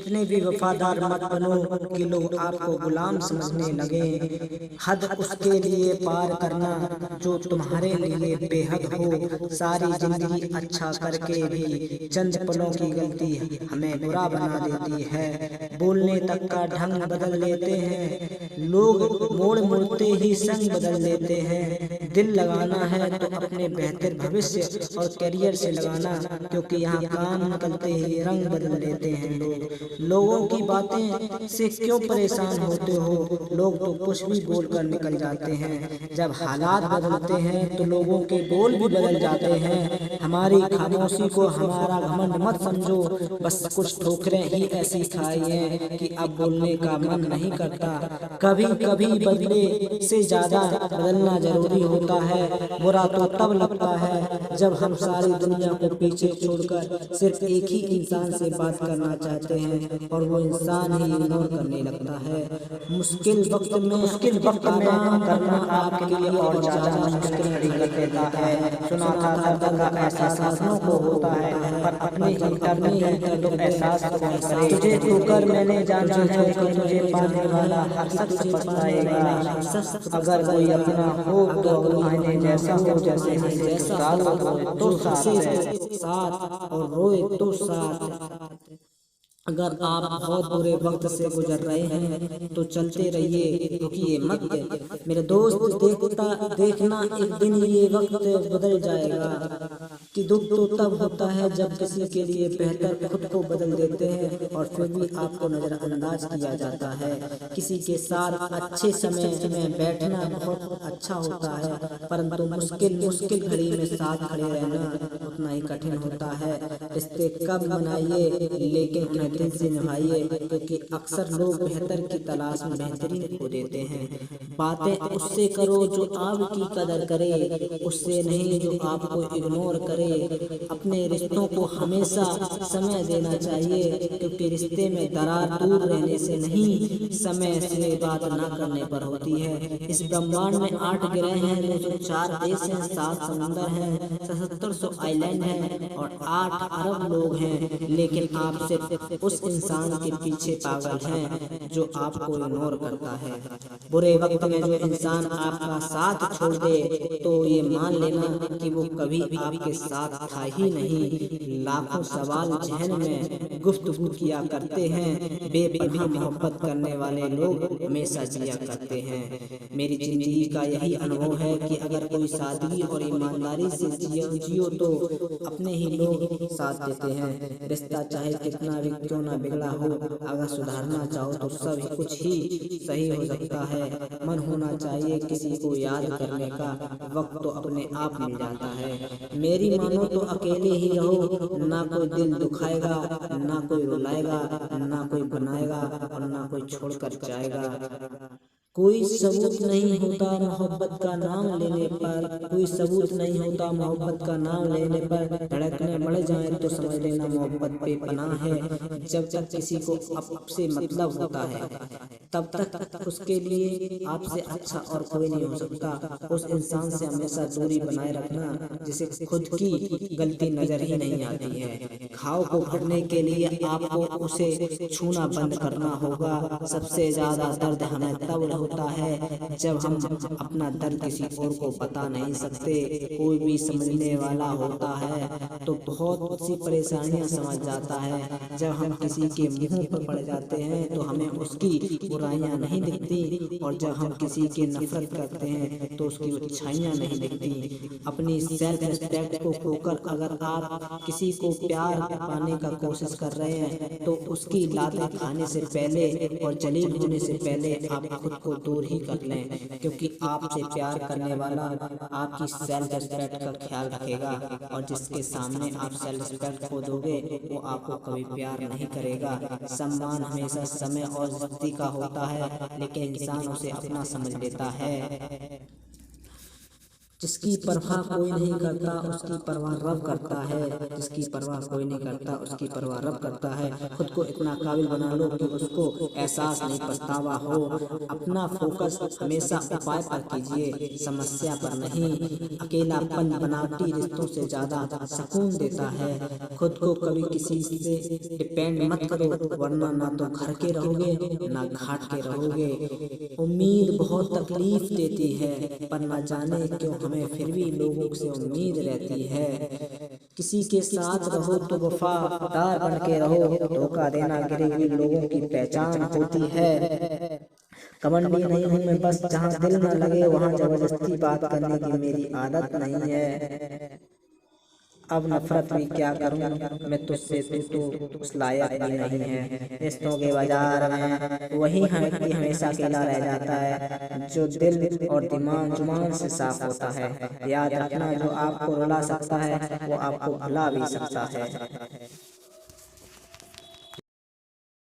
इतने भी वफादार मत बनो कि लोग आपको गुलाम समझने लगे। हद उसके लिए पार करना जो तुम्हारे लिए बेहद हो। सारी जिंदगी अच्छा करके भी चंद पलों की गलती हमें बुरा बना देती है। बोलने तक का ढंग बदल लेते हैं लोग, मोड़ मोड़ते ही संग बदल लेते हैं। दिल लगाना है तो अपने बेहतर भविष्य और करियर से लगाना, क्योंकि यहाँ काम निकलते ही रंग बदल लेते हैं लोग। लोगों की बातें से क्यों परेशान होते हो? लोग तो कुछ भी बोलकर निकल जाते हैं। जब हालात बदलते हैं तो लोगों के बोल भी बदल जाते हैं। हमारी खामोशी को हमारा घमंड मत समझो, बस कुछ ठोकरें ही ऐसी खाई हैं कि अब बोलने का मन नहीं करता। कभी कभी बदले से ज्यादा बदलना जरूरी होता है। बुरा तो तब लगता है जब हम सारी दुनिया को पीछे छोड़कर सिर्फ एक ही इंसान से बात करना चाहते हैं और वो इंसान ही इग्नोर करने लगता है। मुश्किल वक्त में करना आपके लिए और ज्यादा मुश्किल खड़ी कर देता है। सुना था दर्द का एहसास अपनों को होता है, पर अपने ही दर्द है तो एहसास तो कौन करे। तुझे ठोकर मैंने जाना है कि तुझे पाने वाला हर शख्स पछताएगा। अगर कोई अपना हो तो आईने जैसा हो, जैसे तो साथ और रोए तो साथ। अगर आप बहुत बुरे वक्त से गुजर रहे हैं तो चलते रहिए, रुकिए मत मेरे दोस्त। देखना एक दिन ये वक्त बदल जाएगा। कि दुख तो तब होता है जब किसी के लिए बेहतर खुद को बदल देते हैं और फिर भी आपको नजरअंदाज किया जाता है। किसी के साथ अच्छे समय में बैठना बहुत अच्छा होता है, परंतु मुश्किल घड़ी में साथ खड़े रहना उतना ही कठिन होता है। रिश्ते कब मनाइए लेकिन उन्हें दिल से निभाइए, क्योंकि अक्सर लोग बेहतर की तलाश में बेहतरीन खो देते हैं। बातें उससे करो जो आपकी कदर करे, उससे नहीं जो आपको इग्नोर करे। अपने रिश्तों को हमेशा समय देना चाहिए, क्योंकि रिश्ते में दरार दूर रहने से नहीं, समय से बात ना करने पर होती है। इस ब्रह्मांड में 8 ग्रह हैं, 204 देश हैं, 7 समुंदर हैं, 7700 आइलैंड हैं और 8 अरब लोग हैं, लेकिन आप सिर्फ उस इंसान के पीछे पागल हैं जो आपको इग्नोर करता है। बुरे वक्त में जो इंसान आपका साथ छोड़ दे तो ये मान लेना कि वो कभी आपके साथ था ही नहीं। लाखों सवाल जहन में गुफ्तगू किया करते हैं, बेपनाह मोहब्बत करने वाले लोग हमेशा जिया करते हैं। मेरी जिंदगी का यही अनुभव है कि अगर कोई सादगी और ईमानदारी से जियो तो अपने ही लोग साथ देते हैं। रिश्ता चाहे कितना भी क्यों ना बिगड़ा हो, अगर सुधारना चाहो तो सब कुछ ही सही हो सकता है। मन होना चाहिए किसी को याद करने का, वक्त तो अपने आप मिल जाता है। मेरी मानो तो अकेले ही रहो, ना कोई दिल दुखाएगा, ना कोई रुलाएगा, ना कोई बनाएगा और ना कोई छोड़कर जाएगा। कोई सबूत नहीं होता मोहब्बत का नाम लेने पर, कोई सबूत नहीं होता मोहब्बत का नाम लेने पर। धड़कने बढ़ जाए तो समझ लेना मोहब्बत बेपनाह है। जब तक किसी को आपसे मतलब होता है तब तक उसके लिए आपसे अच्छा और कोई नहीं हो सकता। उस इंसान से हमेशा दूरी बनाए रखना जिसे खुद की गलती नजर ही नहीं आती है। घाव को भरने के लिए आपको उसे छूना बंद करना होगा। सबसे ज्यादा दर्द हमें तब होता है जब हम अपना दर्द किसी और को बता नहीं सकते। कोई भी समझने वाला होता है तो बहुत सी परेशानियां समझ जाता है। जब हम किसी के मुंह पर पड़ जाते हैं तो हमें उसकी बुराइयां नहीं दिखती, और जब हम किसी की नफरत करते हैं तो उसकी अच्छाइयां नहीं दिखती। अपनी सेल्फ रिस्पेक्ट को खोकर अगर आप किसी को प्यार पाने का कोशिश कर रहे हैं तो उसकी लातें खाने से पहले और जलील होने से पहले आप खुद को दूर ही कर लें, क्योंकि आपसे प्यार करने वाला आपकी सेल्फ रिस्पेक्ट का ख्याल रखेगा, और जिसके सामने आप सेल्फ रिस्पेक्ट खो दोगे वो आपको कभी प्यार नहीं करेगा। सम्मान हमेशा समय और स्थिति का होता है, लेकिन इंसान उसे अपना समझ लेता है। जिसकी परवाह कोई नहीं करता उसकी परवाह रब करता है, जिसकी परवाह कोई नहीं करता उसकी परवाह रब करता है। खुद को इतना काबिल बना लो कि उसको एहसास नहीं पछतावा हो। अपना फोकस हमेशा उपाय पर कीजिए, समस्या पर नहीं। अकेलापन बनावटी रिश्तों से ज्यादा सुकून देता है। खुद को कभी किसी से डिपेंड मत करो, वरना ना तो घर के रहोगे ना घाट के रहोगे। उम्मीद बहुत तकलीफ देती है, पर न जाने क्यों हमें फिर भी लोगों से उम्मीद रहती है। किसी के साथ रहो तो वफादार बन के रहो, धोखा देना गिरे हुए लोगों की पहचान होती है। घमंडी नहीं हूँ मैं, बस जहाँ दिल न लगे वहाँ जबरदस्ती बात करने की मेरी आदत नहीं है। अब नफरत भी क्या करूं मैं तुझसे, तू तो उस लायक भी नहीं है। रिश्तों के बाजार में वही व्यक्ति हमेशा अकेला रह जाता है, जो दिल और दिमाग जुबान से साफ होता है। याद रखना, जो आपको रुला सकता है वो आपको भुला भी सकता है।